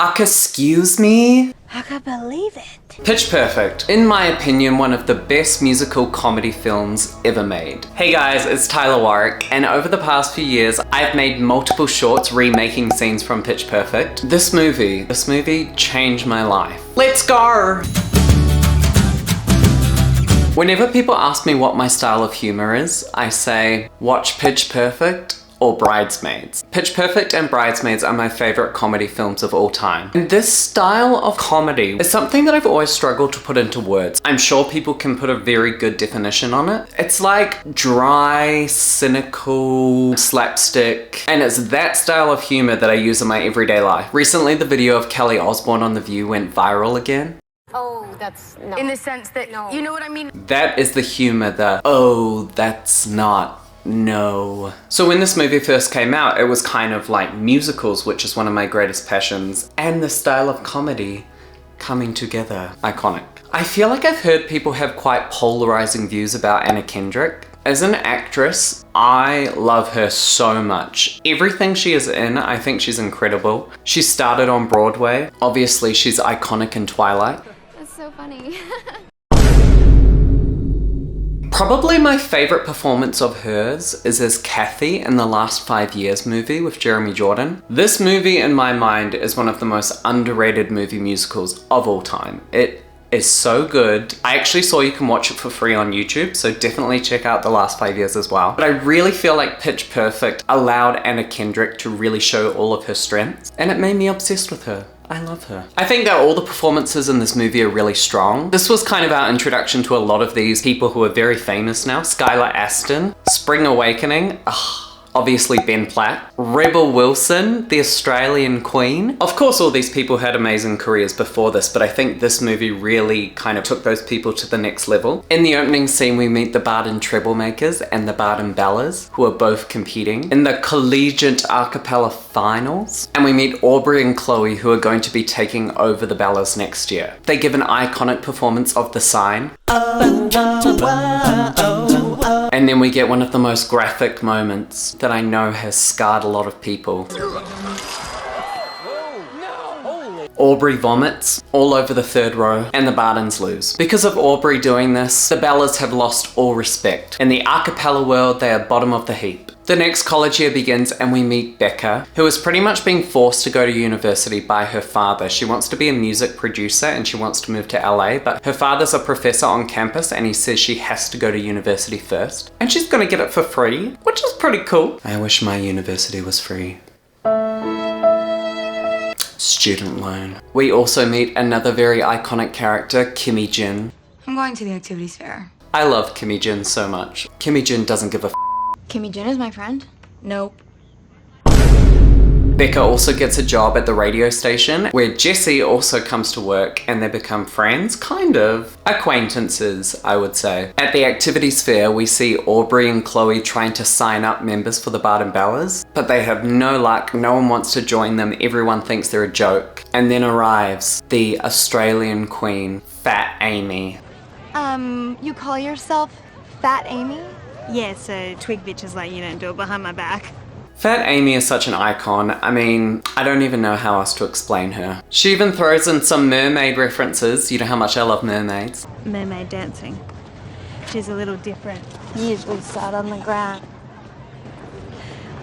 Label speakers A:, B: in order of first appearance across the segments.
A: Excuse me?
B: I can't believe it.
A: Pitch Perfect, in my opinion, one of the best musical comedy films ever made. Hey guys, it's Tyler Warwick, and over the past few years, I've made multiple shorts remaking scenes from Pitch Perfect. This movie changed my life. Let's go! Whenever people ask me what my style of humor is, I say, watch Pitch Perfect or Bridesmaids. Pitch Perfect and Bridesmaids are my favorite comedy films of all time. And this style of comedy is something that I've always struggled to put into words. I'm sure people can put a very good definition on it. It's like dry, cynical, slapstick, and it's that style of humor that I use in my everyday life. Recently, the video of Kelly Osbourne on The View went viral again.
C: Oh, that's no.
B: In the sense that,
C: No.
B: you know what I mean?
A: That is the humor that, oh, that's not, no. So when this movie first came out, it was kind of like musicals, which is one of my greatest passions, and the style of comedy coming together. Iconic. I feel like I've heard people have quite polarizing views about Anna Kendrick. As an actress, I love her so much. Everything she is in, I think she's incredible. She started on Broadway. Obviously, she's iconic in Twilight.
C: That's so funny.
A: Probably my favorite performance of hers is as Kathy in the Last 5 Years movie with Jeremy Jordan. This movie, in my mind, is one of the most underrated movie musicals of all time. It is so good. I actually saw you can watch it for free on YouTube, so definitely check out The Last 5 Years as well. But I really feel like Pitch Perfect allowed Anna Kendrick to really show all of her strengths, and it made me obsessed with her. I love her. I think that all the performances in this movie are really strong. This was kind of our introduction to a lot of these people who are very famous now. Skylar Astin, Spring Awakening, obviously Ben Platt, Rebel Wilson, the Australian Queen. Of course, all these people had amazing careers before this, but I think this movie really kind of took those people to the next level. In the opening scene, we meet the Barden Treblemakers and the Barden Bellas, who are both competing in the collegiate a cappella finals. And we meet Aubrey and Chloe, who are going to be taking over the Bellas next year. They give an iconic performance of The Sign. And then we get one of the most graphic moments that I know has scarred a lot of people. Aubrey vomits all over the third row and the Bardens lose. Because of Aubrey doing this, the Bellas have lost all respect. In the a cappella world, they are bottom of the heap. The next college year begins and we meet Becca, who is pretty much being forced to go to university by her father. She wants to be a music producer and she wants to move to LA, but her father's a professor on campus and he says she has to go to university first. And she's gonna get it for free, which is pretty cool. I wish my university was free. Student loan. We also meet another very iconic character, Kimmy Jin.
B: I'm going to the activities fair.
A: I love Kimmy Jin so much. Kimmy Jin doesn't give a
B: Kimmy Jin is my friend? Nope.
A: Becca also gets a job at the radio station where Jesse also comes to work and they become friends, kind of acquaintances, I would say. At the activities fair, we see Aubrey and Chloe trying to sign up members for the Barden Bellas, but they have no luck. No one wants to join them. Everyone thinks they're a joke. And then arrives the Australian Queen, Fat Amy.
C: You call yourself Fat Amy?
D: Yeah, so twig bitches like you don't do it behind my back.
A: Fat Amy is such an icon. I mean, I don't even know how else to explain her. She even throws in some mermaid references. You know how much I love mermaids.
D: Mermaid dancing. She's a little different.
C: Usually sat on the ground.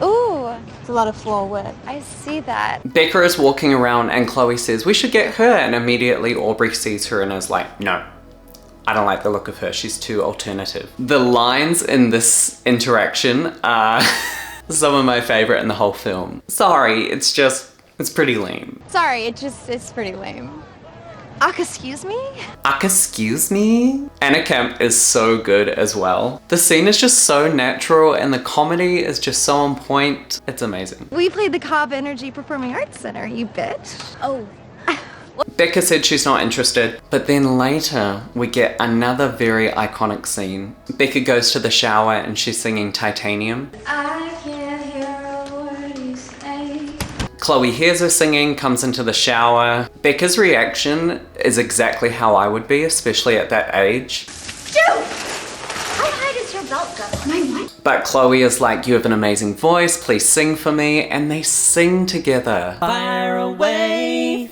C: Ooh, it's a lot of floor work. I see that.
A: Becca is walking around and Chloe says, we should get her. And immediately Aubrey sees her and is like, no. I don't like the look of her. She's too alternative. The lines in this interaction are some of my favorite in the whole film. Sorry, it's pretty lame.
C: Sorry, it's pretty lame. Excuse me?
A: Excuse me? Anna Camp is so good as well. The scene is just so natural and the comedy is just so on point. It's amazing.
C: We played the Cobb Energy Performing Arts Center, you bitch.
D: Oh.
A: Becca said she's not interested, but then later we get another very iconic scene. Becca goes to the shower and she's singing Titanium.
C: I can't hear a word you say.
A: Chloe hears her singing, comes into the shower. Becca's reaction is exactly how I would be, especially at that age.
C: Dude! How high does your belt go? My what?
A: But Chloe is like, you have an amazing voice, please sing for me. And they sing together.
E: Fire away.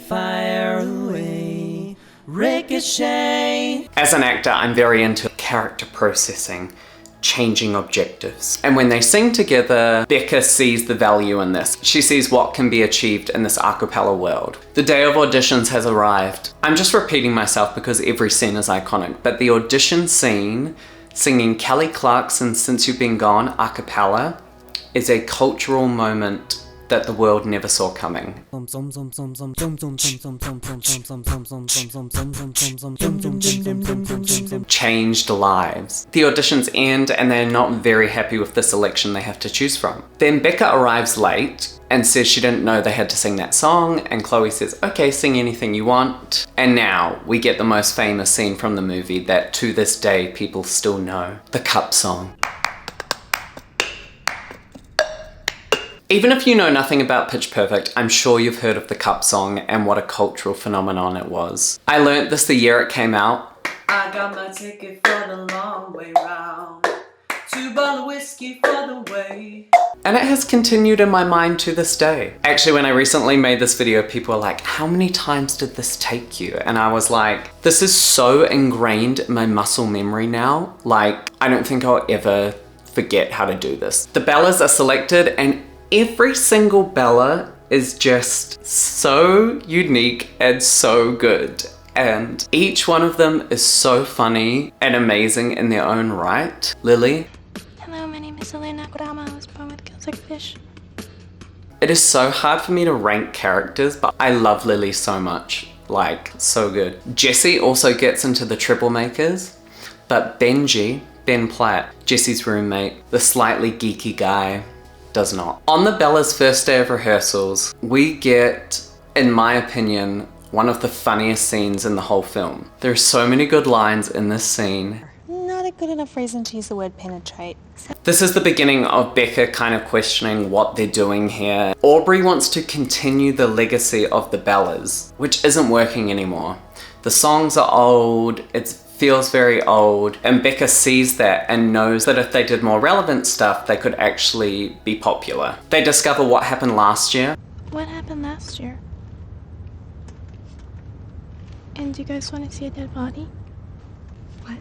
E: cliche.
A: As an actor, I'm very into character processing, changing objectives. And when they sing together, Becca sees the value in this. She sees what can be achieved in this a cappella world. The day of auditions has arrived. I'm just repeating myself because every scene is iconic, but the audition scene, singing Kelly Clarkson's Since You've Been Gone a cappella, is a cultural moment that the world never saw coming. Changed lives. The auditions end and they're not very happy with the selection they have to choose from. Then Becca arrives late and says she didn't know they had to sing that song, and Chloe says, okay, sing anything you want. And now we get the most famous scene from the movie that to this day people still know, the cup song. Even if you know nothing about Pitch Perfect, I'm sure you've heard of the cup song and what a cultural phenomenon it was. I learnt this the year it came out.
E: I got my ticket for the long way round. 2 bottles of whiskey for the way.
A: And it has continued in my mind to this day. Actually, when I recently made this video, people were like, how many times did this take you? And I was like, this is so ingrained in my muscle memory now. Like, I don't think I'll ever forget how to do this. The Bellas are selected and every single Bella is just so unique and so good. And each one of them is so funny and amazing in their own right. Lily.
B: Hello, my name is Elena Kurama. I was born with gills like fish.
A: It is so hard for me to rank characters, but I love Lily so much. Like, so good. Jessie also gets into the Troublemakers, but Benji, Ben Platt, Jessie's roommate, the slightly geeky guy, does not. On the Bella's first day of rehearsals, we get, in my opinion, one of the funniest scenes in the whole film. There are so many good lines in this scene.
F: Not a good enough reason to use the word penetrate.
A: This is the beginning of Becca kind of questioning what they're doing here. Aubrey wants to continue the legacy of the Bellas, which isn't working anymore. The songs are old, it feels very old, and Becca sees that and knows that if they did more relevant stuff, they could actually be popular. They discover what happened last year.
F: What happened last year? And do you guys want to see a dead body?
B: What?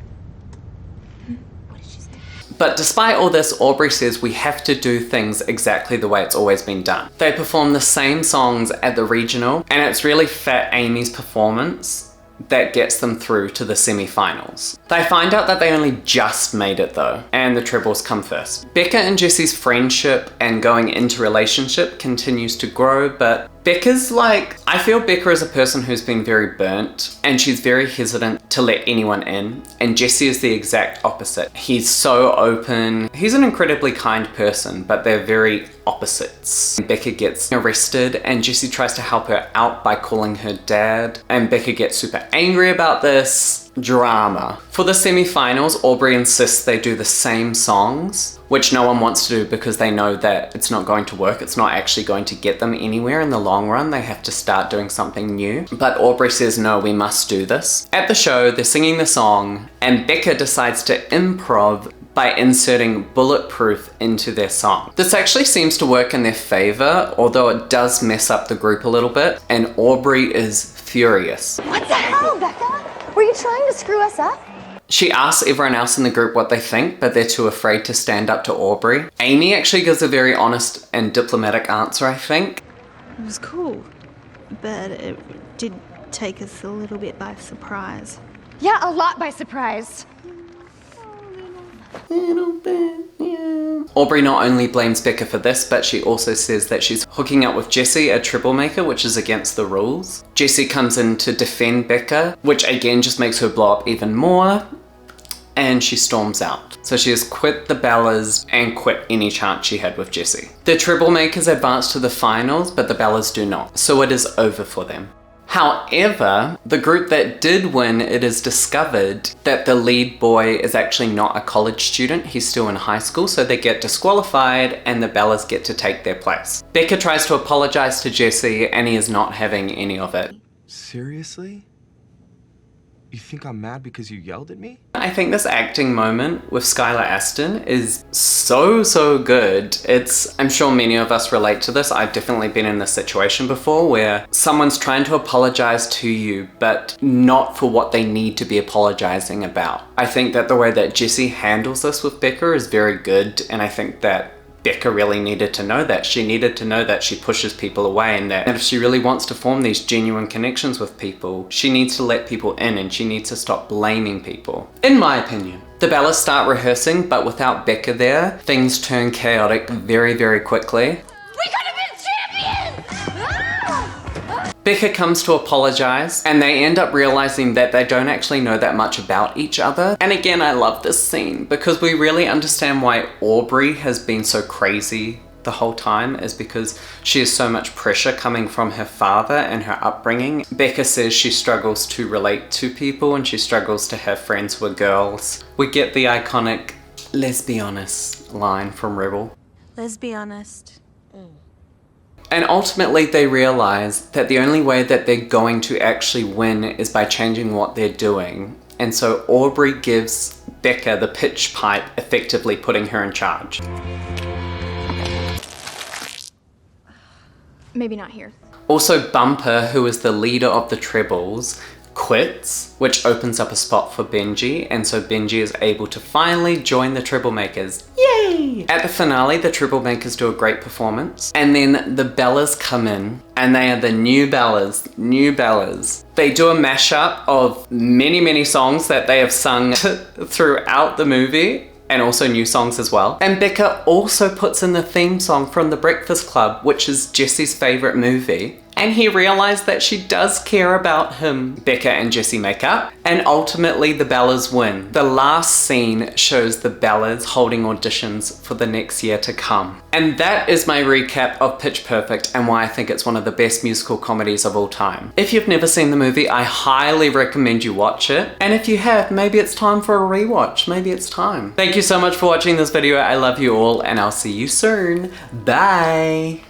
B: What did she say?
A: But despite all this, Aubrey says we have to do things exactly the way it's always been done. They perform the same songs at the regional, and it's really Fat Amy's performance that gets them through to the semi-finals. They find out that they only just made it though, and the trebles come first. Becca and Jessie's friendship and going into relationship continues to grow, but Becca's like, I feel Becca is a person who's been very burnt and she's very hesitant to let anyone in, and Jessie is the exact opposite. He's so open. He's an incredibly kind person, but they're very opposites. Becca gets arrested and Jessie tries to help her out by calling her dad, and Becca gets super angry about this. Drama. For the semi-finals, Aubrey insists they do the same songs, which no one wants to do because they know that it's not going to work. It's not actually going to get them anywhere in the long run. They have to start doing something new. But Aubrey says, no, we must do this. At the show, they're singing the song and Becca decides to improv by inserting Bulletproof into their song. This actually seems to work in their favor, although it does mess up the group a little bit, and Aubrey is furious.
C: What the hell, Becca? Were you trying to screw us up?
A: She asks everyone else in the group what they think, but they're too afraid to stand up to Aubrey. Amy actually gives a very honest and diplomatic answer, I think.
D: It was cool, but it did take us a little bit by surprise.
C: Yeah, a lot by surprise.
A: Aubrey not only blames Becca for this, but she also says that she's hooking up with Jessie, a troublemaker, which is against the rules. Jessie comes in to defend Becca, which again just makes her blow up even more, and she storms out. So she has quit the Bellas and quit any chance she had with Jessie. The troublemakers advance to the finals, but the Bellas do not, so it is over for them. However, the group that did win, it is discovered that the lead boy is actually not a college student, he's still in high school, so they get disqualified and the Bellas get to take their place. Becca tries to apologize to Jessie and he is not having any of it.
G: Seriously? You think I'm mad because you yelled at me?
A: I think this acting moment with Skylar Astin is so good. I'm sure many of us relate to this. I've definitely been in this situation before where someone's trying to apologize to you, but not for what they need to be apologizing about. I think that the way that Jessie handles this with Becca is very good, and I think that Becca really needed to know that. She needed to know that she pushes people away, and that if she really wants to form these genuine connections with people, she needs to let people in and she needs to stop blaming people. In my opinion. The Bellas start rehearsing, but without Becca there, things turn chaotic very quickly.
C: We could have been champions!
A: Becca comes to apologize, and they end up realizing that they don't actually know that much about each other. And again, I love this scene because we really understand why Aubrey has been so crazy the whole time, is because she has so much pressure coming from her father and her upbringing. Becca says she struggles to relate to people and she struggles to have friends who are girls. We get the iconic "let's be honest" line from Rebel.
F: Let's be honest.
A: And ultimately they realize that the only way that they're going to actually win is by changing what they're doing. And so Aubrey gives Becca the pitch pipe, effectively putting her in charge.
B: Maybe not here.
A: Also, Bumper, who is the leader of the Trebles, quits, which opens up a spot for Benji, and so Benji is able to finally join the Treblemakers. Yay! At the finale, the Treblemakers do a great performance, and then the Bellas come in, and they are the new Bellas. They do a mashup of many songs that they have sung throughout the movie, and also new songs as well. And Becca also puts in the theme song from The Breakfast Club, which is Jessie's favorite movie. And he realized that she does care about him. Becca and Jessie make up, and ultimately the Bellas win. The last scene shows the Bellas holding auditions for the next year to come. And that is my recap of Pitch Perfect and why I think it's one of the best musical comedies of all time. If you've never seen the movie, I highly recommend you watch it. And if you have, maybe it's time for a rewatch. Maybe it's time. Thank you so much for watching this video. I love you all, and I'll see you soon. Bye!